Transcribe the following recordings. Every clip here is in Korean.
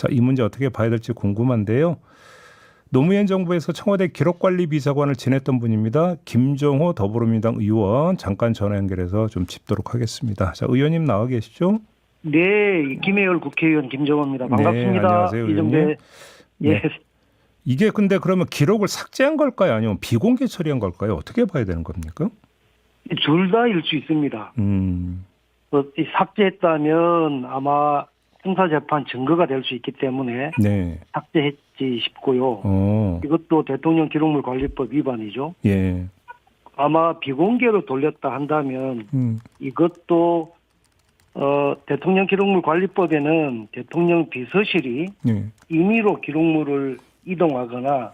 자, 이 문제 어떻게 봐야 될지 궁금한데요. 노무현 정부에서 청와대 기록관리비서관을 지냈던 분입니다. 김종호 더불어민주당 의원 잠깐 전화 연결해서 좀 짚도록 하겠습니다. 자, 의원님 나와 계시죠? 네, 김혜열 국회의원 김정호입니다. 반갑습니다. 네, 안녕하세요, 의원님. 예. 네. 이게 근데 그러면 기록을 삭제한 걸까요? 아니면 비공개 처리한 걸까요? 어떻게 봐야 되는 겁니까? 둘 다일 수 있습니다. 이 삭제했다면 아마 형사재판 증거가 될 수 있기 때문에 네. 삭제했지 싶고요. 이것도 대통령 기록물 관리법 위반이죠. 예. 아마 비공개로 돌렸다 한다면 이것도 대통령 기록물 관리법에는 대통령 비서실이 예. 임의로 기록물을 이동하거나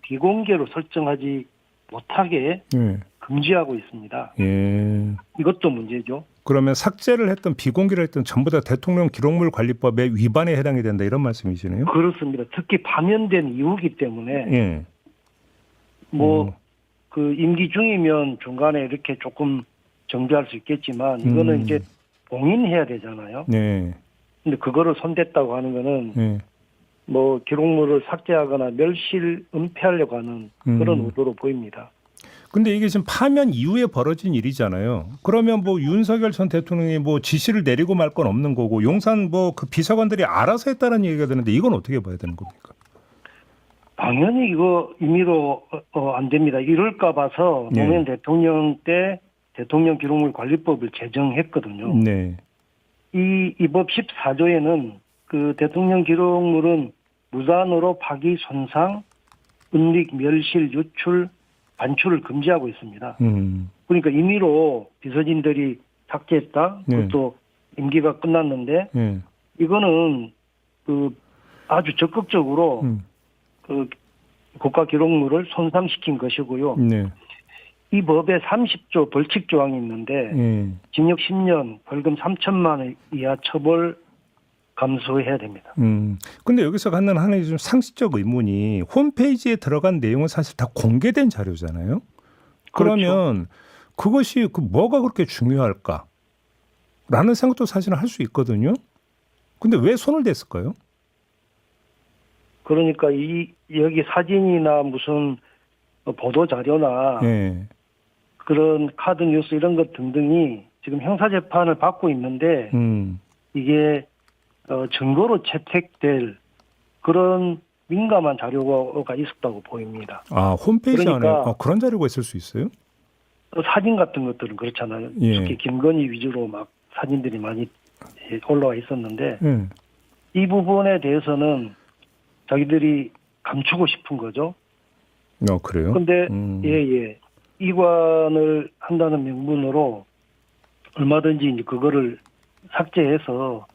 비공개로 설정하지 못하게 예. 금지하고 있습니다. 예. 이것도 문제죠. 그러면 삭제를 했던 비공개를 했던 전부 다 대통령 기록물 관리법에 위반에 해당이 된다 이런 말씀이시네요? 그렇습니다. 특히 파면된 이후기 때문에 예. 그 임기 중이면 중간에 이렇게 조금 정비할 수 있겠지만 이거는 이제 봉인해야 되잖아요. 네. 근데 그거를 손댔다고 하는 거는 네. 기록물을 삭제하거나 멸실 은폐하려고 하는 그런 의도로 보입니다. 근데 이게 지금 파면 이후에 벌어진 일이잖아요. 그러면 윤석열 전 대통령이 지시를 내리고 말 건 없는 거고 용산 그 비서관들이 알아서 했다는 얘기가 되는데 이건 어떻게 봐야 되는 겁니까? 당연히 이거 임의로 안 됩니다. 이럴까 봐서 노무현 대통령 때 대통령 기록물 관리법을 제정했거든요. 네. 이 법 14조에는 그 대통령 기록물은 무단으로 파기, 손상, 은닉, 멸실, 유출, 반출을 금지하고 있습니다. 그러니까 임의로 비서진들이 삭제했다. 그것도 임기가 끝났는데 이거는 아주 적극적으로 국가 기록물을 손상시킨 것이고요. 네. 이 법에 30조 벌칙 조항이 있는데 징역 10년, 벌금 3천만 원 이하 처벌 감수해야 됩니다. 근데 여기서 갖는 하나의 좀 상식적 의문이 홈페이지에 들어간 내용은 사실 다 공개된 자료잖아요. 그러면 그것이 뭐가 그렇게 중요할까? 라는 생각도 사실은 할 수 있거든요. 근데 왜 손을 댔을까요? 그러니까 여기 사진이나 무슨 보도 자료나 그런 카드 뉴스 이런 것 등등이 지금 형사재판을 받고 있는데 이게 증거로 채택될 그런 민감한 자료가 있었다고 보입니다. 아, 홈페이지 그러니까 안에 그런 자료가 있을 수 있어요? 사진 같은 것들은 그렇잖아요. 특히 김건희 위주로 막 사진들이 많이 올라와 있었는데 이 부분에 대해서는 자기들이 감추고 싶은 거죠. 그래요? 근데 이관을 한다는 명분으로 얼마든지 이제 그거를 삭제해서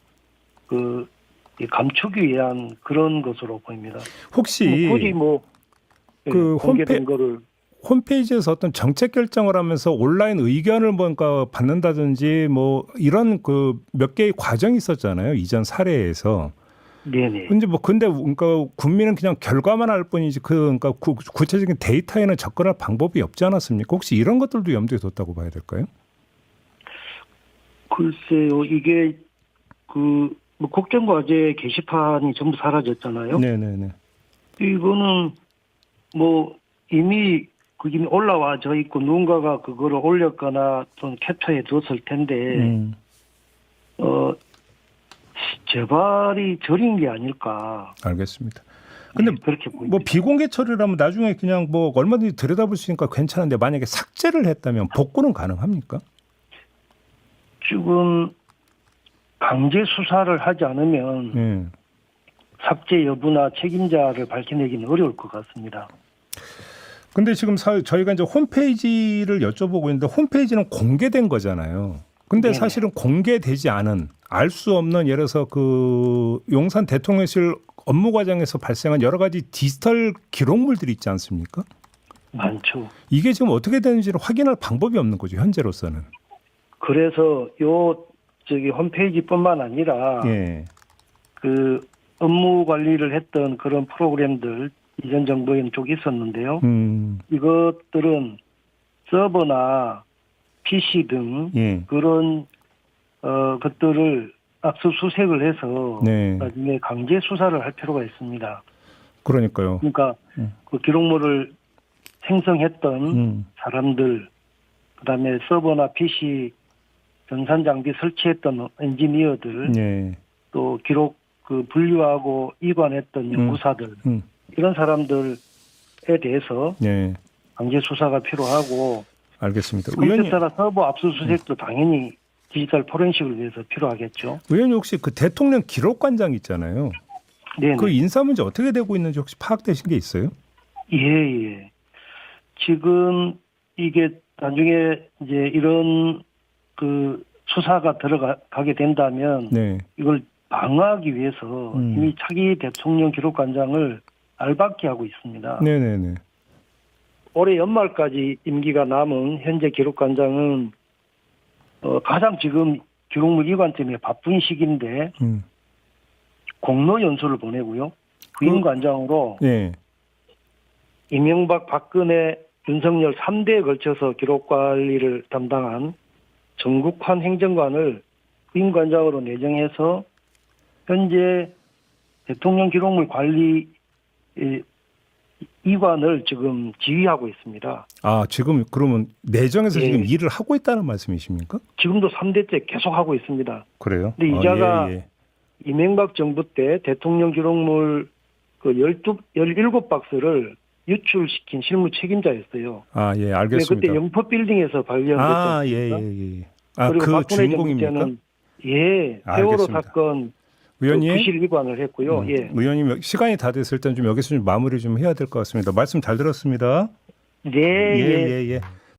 감추기 위한 그런 것으로 보입니다. 혹시 굳이 공개된 거를 홈페이지에서 어떤 정책 결정을 하면서 온라인 의견을 뭔가 받는다든지 이런 몇 개의 과정이 있었잖아요. 이전 사례에서. 네네. 근데 그러니까 국민은 그냥 결과만 알 뿐이지 그러니까 구체적인 데이터에는 접근할 방법이 없지 않았습니까? 혹시 이런 것들도 염두에 뒀다고 봐야 될까요? 글쎄요, 이게 국정과제 게시판이 전부 사라졌잖아요. 네네네. 이거는 이미 올라와져 있고 누군가가 그거를 올렸거나 또는 캡처해 뒀을 텐데 재발이 저린 게 아닐까. 알겠습니다. 근데 그렇게 보입니다. 비공개 처리라면 나중에 그냥 얼마든지 들여다볼 수 있으니까 괜찮은데 만약에 삭제를 했다면 복구는 가능합니까? 지금 강제 수사를 하지 않으면 삭제 여부나 책임자를 밝혀내기는 어려울 것 같습니다. 근데 지금 저희가 이제 홈페이지를 여쭤보고 있는데 홈페이지는 공개된 거잖아요. 근데 사실은 공개되지 않은 알 수 없는 예를 들어서 용산 대통령실 업무 과정에서 발생한 여러 가지 디지털 기록물들이 있지 않습니까? 많죠. 이게 지금 어떻게 되는지를 확인할 방법이 없는 거죠, 현재로서는. 그래서 홈페이지뿐만 아니라 업무 관리를 했던 그런 프로그램들 이전 정부에는 쭉 있었는데요. 이것들은 서버나 PC 등 그런 것들을 압수수색을 해서 네. 나중에 강제 수사를 할 필요가 있습니다. 그러니까요. 그러니까 그 기록물을 생성했던 사람들, 그다음에 서버나 PC 전산 장비 설치했던 엔지니어들, 네. 또 기록 그 분류하고 이관했던 연구사들 이런 사람들에 대해서 네. 강제 수사가 필요하고 알겠습니다. 컴퓨터나 서버 압수수색도 당연히 디지털 포렌식을 위해서 필요하겠죠. 의원님 혹시 그 대통령 기록관장 있잖아요. 네. 그 인사 문제 어떻게 되고 있는지 혹시 파악되신 게 있어요? 예. 지금 이게 나중에 이제 이런 그 수사가 들어가게 된다면 네. 이걸 방어하기 위해서 이미 차기 대통령 기록관장을 알박기 하고 있습니다. 네네네. 올해 연말까지 임기가 남은 현재 기록관장은 가장 지금 기록물 이관 때문에 바쁜 시기인데 공로 연수를 보내고요. 부임관장으로 네. 이명박, 박근혜, 윤석열 3대에 걸쳐서 기록관리를 담당한 정국환 행정관을 부임관장으로 내정해서 현재 대통령 기록물 관리 이관을 지금 지휘하고 있습니다. 아, 지금 그러면 내정에서 예. 지금 일을 하고 있다는 말씀이십니까? 지금도 3대째 계속 하고 있습니다. 그래요? 근데 이자가 예. 이명박 정부 때 대통령 기록물 그 17박스를 유출시킨 실무 책임자였어요. 아, 예, 근데 알겠습니다. 그때 영포 빌딩에서 발견됐던 아, 예. 아, 그리고 그 박근혜 주인공입니까? 정부 때는 세월호 알겠습니다. 사건 의원님, 부실 위반을 했고요. 예. 의원님 시간이 다 됐을 땐 좀 여기서 좀 마무리 좀 해야 될 것 같습니다. 말씀 잘 들었습니다. 네. 예.